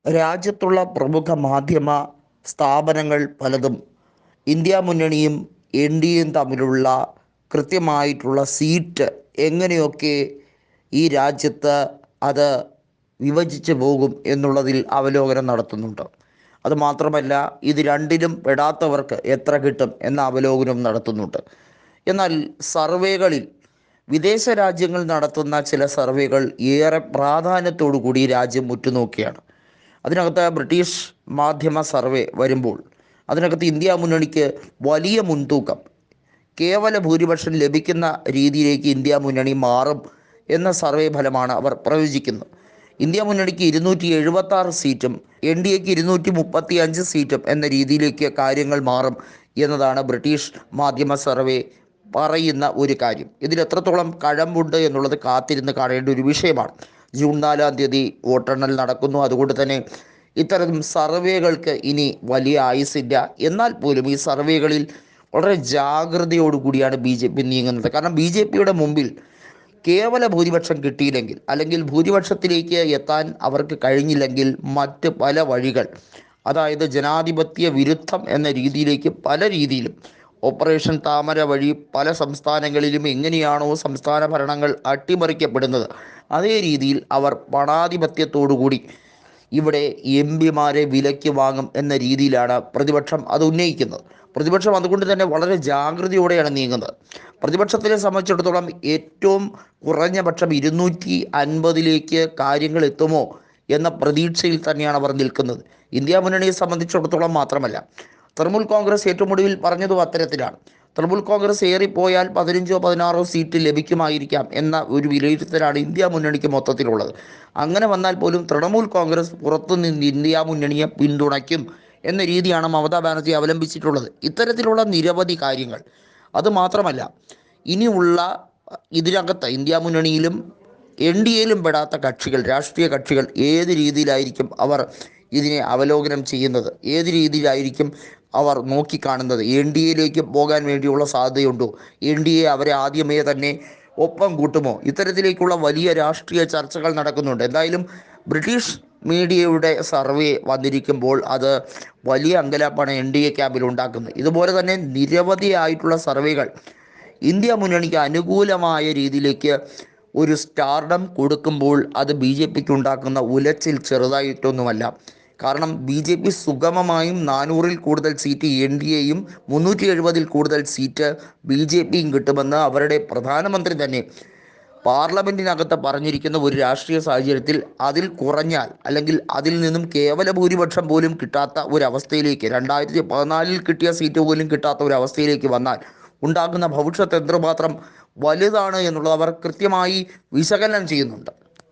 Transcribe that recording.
രാജ്യത്തുള്ള പ്രമുഖ മാധ്യമ സ്ഥാപനങ്ങൾ പലതും ഇന്ത്യ മുന്നണിയും എൻ ഡി എയും തമ്മിലുള്ള കൃത്യമായിട്ടുള്ള സീറ്റ് എങ്ങനെയൊക്കെ ഈ രാജ്യത്ത് അത് വിഭജിച്ച് പോകും എന്നുള്ളതിൽ അവലോകനം നടത്തുന്നുണ്ട്. അതുമാത്രമല്ല, ഇത് രണ്ടിലും പെടാത്തവർക്ക് എത്ര കിട്ടും എന്ന അവലോകനം നടത്തുന്നുണ്ട്. എന്നാൽ സർവേകളിൽ വിദേശ രാജ്യങ്ങൾ നടത്തുന്ന ചില സർവേകൾ ഏറെ പ്രാധാന്യത്തോടു കൂടി രാജ്യം ഉറ്റുനോക്കിയാണ്. അതിനകത്ത് ബ്രിട്ടീഷ് മാധ്യമ സർവേ വരുമ്പോൾ അതിനകത്ത് ഇന്ത്യ മുന്നണിക്ക് വലിയ മുൻതൂക്കം, കേവല ഭൂരിപക്ഷം ലഭിക്കുന്ന രീതിയിലേക്ക് ഇന്ത്യ മുന്നണി മാറും എന്ന സർവേ ഫലമാണ് അവർ പ്രവചിക്കുന്നത്. ഇന്ത്യ മുന്നണിക്ക് 276 സീറ്റും എൻ ഡി എക്ക് 235 സീറ്റും എന്ന രീതിയിലേക്ക് കാര്യങ്ങൾ മാറും എന്നതാണ് ബ്രിട്ടീഷ് മാധ്യമ സർവേ പറയുന്ന ഒരു കാര്യം. ഇതിൽ എത്രത്തോളം കഴമ്പുണ്ട് എന്നുള്ളത് കാത്തിരുന്ന് കാണേണ്ട ഒരു വിഷയമാണ്. ജൂൺ 4-ാം തീയതി വോട്ടെണ്ണൽ നടക്കുന്നു. അതുകൊണ്ട് തന്നെ ഇത്തരം സർവേകൾക്ക് ഇനി വലിയ ആയുസില്ല. എന്നാൽ പോലും ഈ സർവേകളിൽ വളരെ ജാഗ്രതയോടുകൂടിയാണ് BJP നീങ്ങുന്നത്. കാരണം BJPയുടെ മുമ്പിൽ കേവല ഭൂരിപക്ഷം കിട്ടിയില്ലെങ്കിൽ, അല്ലെങ്കിൽ ഭൂരിപക്ഷത്തിലേക്ക് എത്താൻ അവർക്ക് കഴിഞ്ഞില്ലെങ്കിൽ, മറ്റ് പല വഴികൾ, അതായത് ജനാധിപത്യ വിരുദ്ധം എന്ന രീതിയിലേക്ക് പല രീതിയിലും ഓപ്പറേഷൻ താമര വഴി പല സംസ്ഥാനങ്ങളിലും എങ്ങനെയാണോ സംസ്ഥാന ഭരണങ്ങൾ അട്ടിമറിക്കപ്പെടുന്നത്, അതേ രീതിയിൽ അവർ പണാധിപത്യത്തോടുകൂടി ഇവിടെ പിമാരെ വിലയ്ക്ക് വാങ്ങും എന്ന രീതിയിലാണ് പ്രതിപക്ഷം അത് ഉന്നയിക്കുന്നത്. പ്രതിപക്ഷം അതുകൊണ്ട് തന്നെ വളരെ ജാഗ്രതയോടെയാണ് നീങ്ങുന്നത്. പ്രതിപക്ഷത്തിനെ സംബന്ധിച്ചിടത്തോളം ഏറ്റവും കുറഞ്ഞ പക്ഷം 250 കാര്യങ്ങൾ എത്തുമോ എന്ന പ്രതീക്ഷയിൽ തന്നെയാണ് അവർ നിൽക്കുന്നത്. ഇന്ത്യ മുന്നണിയെ സംബന്ധിച്ചിടത്തോളം മാത്രമല്ല, തൃണമൂൽ കോൺഗ്രസ് ഏറ്റവും ഒടുവിൽ പറഞ്ഞതും അത്തരത്തിലാണ്. തൃണമൂൽ കോൺഗ്രസ് ഏറിപ്പോയാൽ 15-16 സീറ്റ് ലഭിക്കുമായിരിക്കാം എന്ന ഒരു വിലയിരുത്തലാണ് ഇന്ത്യ മുന്നണിക്ക് മൊത്തത്തിലുള്ളത്. അങ്ങനെ വന്നാൽ പോലും തൃണമൂൽ കോൺഗ്രസ് പുറത്തുനിന്ന് ഇന്ത്യ മുന്നണിയെ പിന്തുണയ്ക്കും എന്ന രീതിയാണ് മമതാ ബാനർജി അവലംബിച്ചിട്ടുള്ളത്. ഇത്തരത്തിലുള്ള നിരവധി കാര്യങ്ങൾ. അതുമാത്രമല്ല, ഇനിയുള്ള ഇതിനകത്ത് ഇന്ത്യ മുന്നണിയിലും എൻ ഡി എയിലും പെടാത്ത കക്ഷികൾ, രാഷ്ട്രീയ കക്ഷികൾ ഏത് രീതിയിലായിരിക്കും അവർ ഇതിനെ അവലോകനം ചെയ്യുന്നത്, ഏത് രീതിയിലായിരിക്കും അവർ നോക്കിക്കാണുന്നത്, എൻ ഡി എയിലേക്ക് പോകാൻ വേണ്ടിയുള്ള സാധ്യതയുണ്ടോ, എൻ ഡി എ അവരെ ആദ്യമേ തന്നെ ഒപ്പം കൂട്ടുമോ, ഇത്തരത്തിലേക്കുള്ള വലിയ രാഷ്ട്രീയ ചർച്ചകൾ നടക്കുന്നുണ്ട്. എന്തായാലും ബ്രിട്ടീഷ് മീഡിയയുടെ സർവേ വന്നിരിക്കുമ്പോൾ അത് വലിയ അങ്കലാപ്പാണ് എൻ ഡി എ ക്യാമ്പിൽ ഉണ്ടാക്കുന്നത്. ഇതുപോലെ തന്നെ നിരവധിയായിട്ടുള്ള സർവേകൾ ഇന്ത്യ മുന്നണിക്ക് അനുകൂലമായ രീതിയിലേക്ക് ഒരു സ്റ്റാർഡം കൊടുക്കുമ്പോൾ അത് BJPക്ക് ഉണ്ടാക്കുന്ന ഉലച്ചിൽ ചെറുതായിട്ടൊന്നുമല്ല. കാരണം BJP സുഗമമായും 400-ൽ കൂടുതൽ സീറ്റ് എൻ ഡി എയും 370-ൽ കൂടുതൽ സീറ്റ് BJPയും കിട്ടുമെന്ന് അവരുടെ പ്രധാനമന്ത്രി തന്നെ പാർലമെൻറ്റിനകത്ത് പറഞ്ഞിരിക്കുന്ന ഒരു രാഷ്ട്രീയ സാഹചര്യത്തിൽ അതിൽ കുറഞ്ഞാൽ, അല്ലെങ്കിൽ അതിൽ നിന്നും കേവല ഭൂരിപക്ഷം പോലും കിട്ടാത്ത ഒരവസ്ഥയിലേക്ക്, 2014-ൽ കിട്ടിയ സീറ്റ് പോലും കിട്ടാത്ത ഒരവസ്ഥയിലേക്ക് വന്നാൽ ഉണ്ടാകുന്ന ഭവിഷ്യത്ത് എത്രമാത്രം വലുതാണ് എന്നുള്ളത് അവർ കൃത്യമായി വിശകലനം ചെയ്യുന്നുണ്ട്.